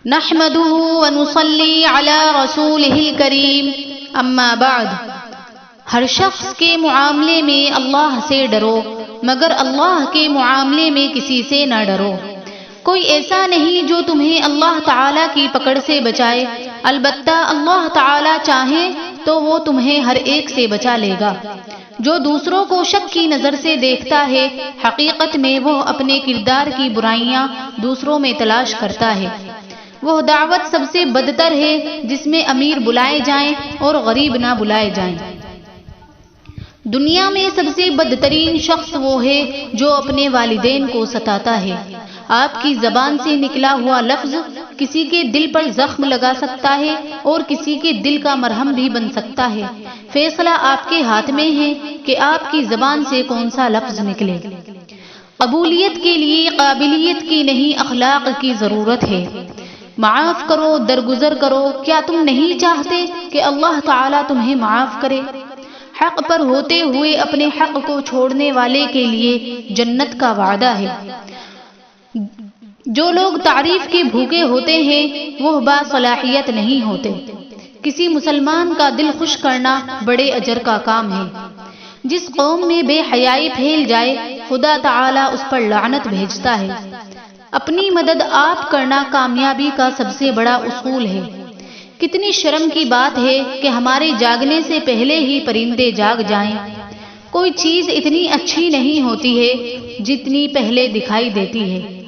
نحمده ونصلي على رسوله الكريم اما بعد۔ ہر شخص کے معاملے میں اللہ سے ڈرو مگر اللہ کے معاملے میں کسی سے نہ ڈرو۔ کوئی ایسا نہیں جو تمہیں اللہ تعالیٰ کی پکڑ سے بچائے، البتہ اللہ تعالیٰ چاہے تو وہ تمہیں ہر ایک سے بچا لے گا۔ جو دوسروں کو شک کی نظر سے دیکھتا ہے، حقیقت میں وہ اپنے کردار کی برائیاں دوسروں میں تلاش کرتا ہے۔ وہ دعوت سب سے بدتر ہے جس میں امیر بلائے جائیں اور غریب نہ بلائے جائیں۔ دنیا میں سب سے بدترین شخص وہ ہے جو اپنے والدین کو ستاتا ہے۔ آپ کی زبان سے نکلا ہوا لفظ کسی کے دل پر زخم لگا سکتا ہے اور کسی کے دل کا مرہم بھی بن سکتا ہے۔ فیصلہ آپ کے ہاتھ میں ہے کہ آپ کی زبان سے کون سا لفظ نکلے۔ قبولیت کے لیے قابلیت کی نہیں، اخلاق کی ضرورت ہے۔ معاف کرو، درگزر کرو۔ کیا تم نہیں چاہتے کہ اللہ تعالیٰ تمہیں معاف کرے؟ حق پر ہوتے ہوئے اپنے حق کو چھوڑنے والے کے لیے جنت کا وعدہ ہے۔ جو لوگ تعریف کے بھوکے ہوتے ہیں وہ باصلاحیت نہیں ہوتے۔ کسی مسلمان کا دل خوش کرنا بڑے اجر کا کام ہے۔ جس قوم میں بے حیائی پھیل جائے خدا تعالیٰ اس پر لعنت بھیجتا ہے۔ اپنی مدد آپ کرنا کامیابی کا سب سے بڑا اصول ہے۔ کتنی شرم کی بات ہے کہ ہمارے جاگنے سے پہلے ہی پرندے جاگ جائیں۔ کوئی چیز اتنی اچھی نہیں ہوتی ہے جتنی پہلے دکھائی دیتی ہے۔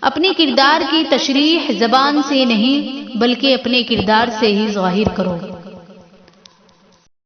اپنے کردار کی تشریح زبان سے نہیں بلکہ اپنے کردار سے ہی ظاہر کرو۔